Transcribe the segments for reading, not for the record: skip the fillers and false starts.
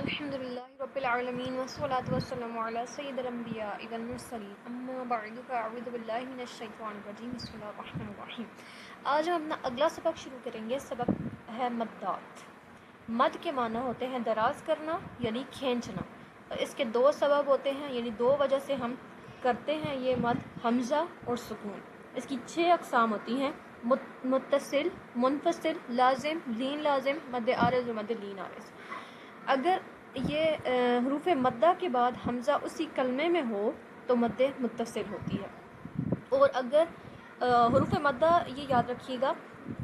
الحمدللہ رب العالمین والصلاة والسلام علی سید الانبیاء والمرسلین اما بعد فاعوذ باللہ من الشیطان الرجیم بسم اللہ الرحمن الرحیم۔ آج ہم اپنا اگلا سبق شروع کریں گے۔ سبق ہے مدات۔ مد کے معنی ہوتے ہیں دراز کرنا یعنی کھینچنا۔ اس کے دو سبب ہوتے ہیں، یعنی دو وجہ سے ہم کرتے ہیں یہ مد، حمزہ اور سکون۔ اس کی 6 اقسام ہوتی ہیں: متصل، منفصل، لازم، لین لازم، مد عارض اور مد لین عارض۔ اگر یہ حروف مدہ کے بعد حمزہ اسی کلمے میں ہو تو مد متصل ہوتی ہے، اور اگر حروف مدہ، یہ یاد رکھیے گا،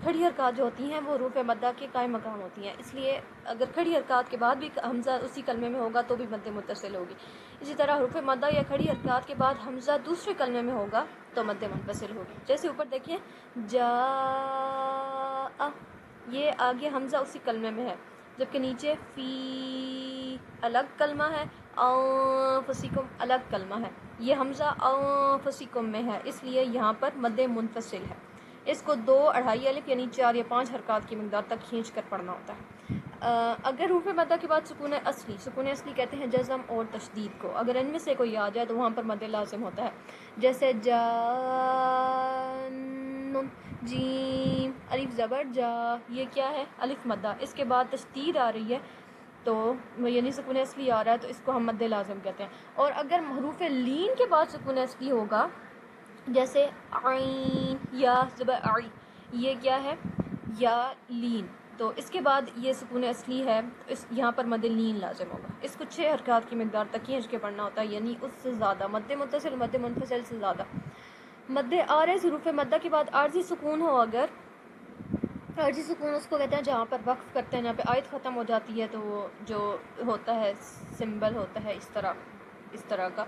کھڑی حرکات جو ہوتی ہیں وہ حروف مدہ کے قائم مقام ہوتی ہیں، اس لیے اگر کھڑی حرکات کے بعد بھی حمزہ اسی کلمے میں ہوگا تو بھی مد متصل ہوگی۔ اسی طرح حروف مدہ یا کھڑی حرکات کے بعد حمزہ دوسرے کلمے میں ہوگا تو مد منفصل ہوگی۔ جیسے اوپر دیکھیں جاء، یہ آگے حمزہ اسی کلمے میں ہے، جبکہ نیچے فی الگ کلمہ ہے، انفسکم الگ کلمہ ہے۔ یہ حمزہ انفسکم میں ہے، اس لیے یہاں پر مد منفصل ہے۔ اس کو 2 اڑھائی الف یعنی 4 یا 5 حرکات کی مقدار تک کھینچ کر پڑھنا ہوتا ہے۔ اگر حروف مدہ کے بعد سکون اصلی کہتے ہیں جزم اور تشدید کو، اگر ان میں سے کوئی آ جائے تو وہاں پر مد لازم ہوتا ہے، جیسے جان، جیم، الف زبر جا، یہ کیا ہے؟ الف مدہ۔ اس کے بعد تشدید آ رہی ہے تو یعنی سکون اصلی آ رہا ہے تو اس کو ہم مد لازم کہتے ہیں۔ اور اگر حروف لین کے بعد سکون اصلی ہوگا، جیسے عین، یا زبر عی، یہ کیا ہے؟ یا لین، تو اس کے بعد یہ سکون اصلی ہے، یہاں پر مد لین لازم ہوگا۔ اس کو 6 حرکات کی مقدار تک کھینچ کے پڑھنا ہوتا ہے، یعنی اس سے زیادہ، مد متصل مد منفصل سے زیادہ۔ مد عارض، حروف مدہ کے بعد عارضی سکون ہو، اگر عارضی سکون اس کو کہتے ہیں جہاں پر وقف کرتے ہیں، جہاں پہ آیت ختم ہو جاتی ہے تو وہ جو ہوتا ہے سمبل ہوتا ہے اس طرح کا،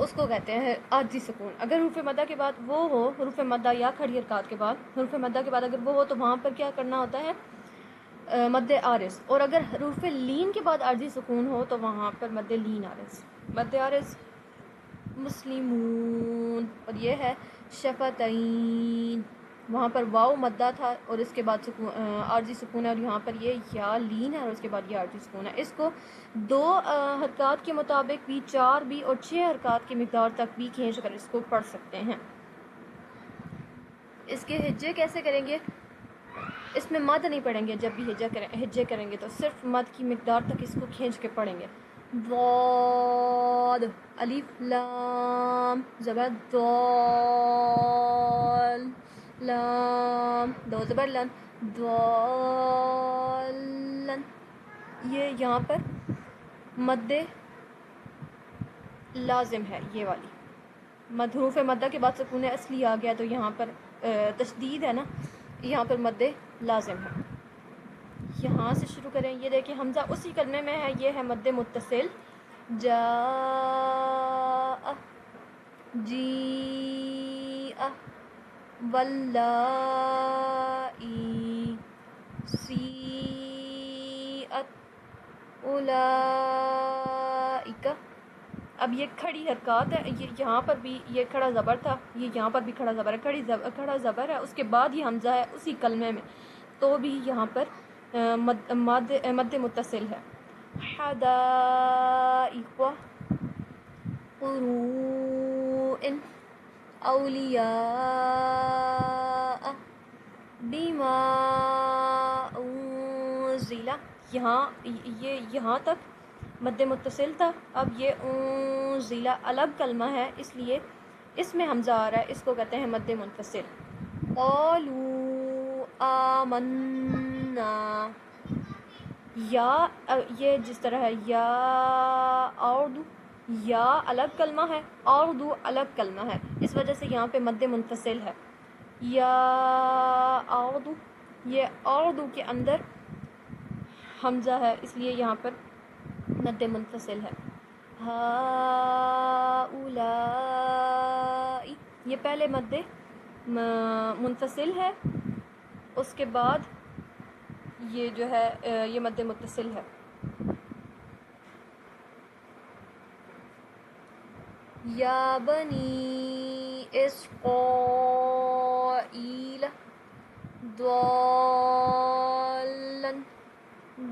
اس کو کہتے ہیں عارضی سکون۔ اگر حروف مدہ کے بعد وہ ہو، حروف مدہ یا کھڑی حرکات کے بعد، حروف مدہ کے بعد اگر وہ ہو تو وہاں پر کیا کرنا ہوتا ہے؟ مد عارض۔ اور اگر حروف لین کے بعد عارضی سکون ہو تو وہاں پر مد لین عارض۔ مد عارض مسلمون، اور یہ ہے شفتین، وہاں پر واو مدہ تھا اور اس کے بعد عارضی سکون ہے، اور یہاں پر یہ یا لین ہے اور اس کے بعد یہ عارضی سکون ہے۔ اس کو 2 حرکات کے مطابق بھی، 4 بھی اور 6 حرکات کی مقدار تک بھی کھینچ کر اس کو پڑھ سکتے ہیں۔ اس کے ہجے کیسے کریں گے؟ اس میں مد نہیں پڑھیں گے، جب بھی ہجے کریں گے تو صرف مد کی مقدار تک اس کو کھینچ کے پڑھیں گے۔ ضاد، الف لام زبر ضال، لام دو زبر لن، ضالن، یہ یہاں پر مد لازم ہے، یہ والی مد۔ حروف مدہ کے بعد سکون اصلی آ گیا تو یہاں پر تشدید ہے نا، یہاں پر مد لازم ہے۔ یہاں سے شروع کریں، یہ دیکھیں حمزہ اسی کلمے میں ہے، یہ ہے مد متصل، جاء، جیء، واللائی، سیئت، اولئک۔ اب یہ کھڑی حرکات ہے، یہ یہاں پر بھی یہ کھڑا زبر تھا، یہ یہاں پر بھی کھڑا زبر ہے، کھڑا زبر ہے، اس کے بعد یہ حمزہ ہے اسی کلمے میں، تو بھی یہاں پر مد متصل ہے۔ حدائق، قروء، اولیاء، بما انزل، یہاں تک مد متصل تھا۔ اب یہ انزل الگ کلمہ ہے، اس لیے اس میں حمزہ آ رہا ہے، اس کو کہتے ہیں مد منفصل۔ قالوا آمنا، یا یہ جس طرح ہے یا اردو، یا الگ کلمہ ہے، اردو الگ کلمہ ہے، اس وجہ سے یہاں پہ مد منفصل ہے۔ یا اردو، یہ اردو کے اندر حمزہ ہے، اس لیے یہاں پر مد منفصل ہے۔ ہؤلاء، یہ پہلے مد منفصل ہے، اس کے بعد یہ جو ہے یہ مد متصل ہے۔ یا بنی اسرائیل، ضالن،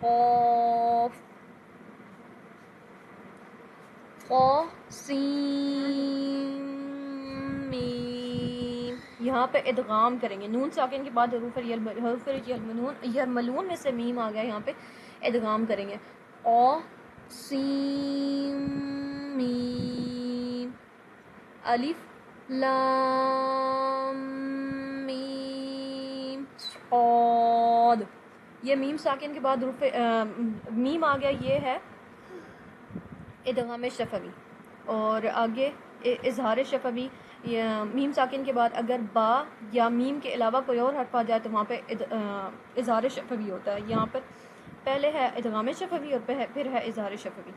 قاف قا سین میم. یہاں پہ ادغام کریں گے نون ساکن کے بعد حروف یرملون میں سے میم آ گیا, یہاں پہ ادغام کریں گے. قا سین میم الف لام میم صاد. یہ میم ساکن کے بعد حروف میم آ گیا, یہ ہے ادغام شفوی. اور آگے اظہار شفوی, میم ساکن کے بعد اگر با یا میم کے علاوہ کوئی اور حرف آ جائے تو وہاں پہ اظہار شفوی ہوتا ہے. یہاں پر پہلے ہے ادغام شفوی اور پھر ہے اظہار شفوی.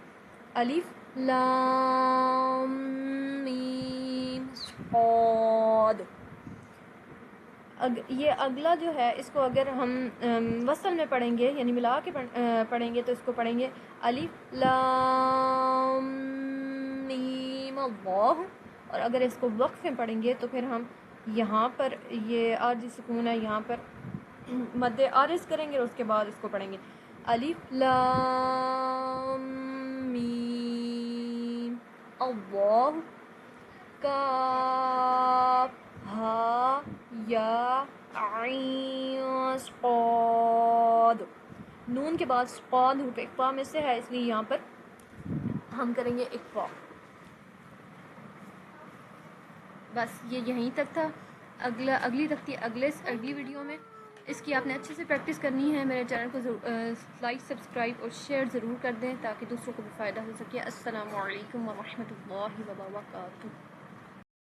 الف لام میم صاد. یہ اگلا جو ہے اس کو اگر ہم وصل میں پڑھیں گے یعنی ملا کے پڑھیں گے تو اس کو پڑھیں گے الف لام میم اللہ. اور اگر اس کو وقف میں پڑھیں گے تو پھر ہم یہاں پر یہ عارضی سکون ہے, یہاں پر مد عارض کریں گے اور اس کے بعد اس کو پڑھیں گے الف لام میم اللہ کاف ہا یا عین صاد. نون کے بعد صاد حروف اقفا میں سے ہے, اس لیے یہاں پر ہم کریں گے اقفا. بس یہ یہیں تک تھا. اگلی تختی اگلی ویڈیو میں. اس کی آپ نے اچھے سے پریکٹس کرنی ہے. میرے چینل کو لائک سبسکرائب اور شیئر ضرور کر دیں تاکہ دوسروں کو بھی فائدہ ہو سکے. السلام علیکم ورحمۃ اللہ وبرکاتہ.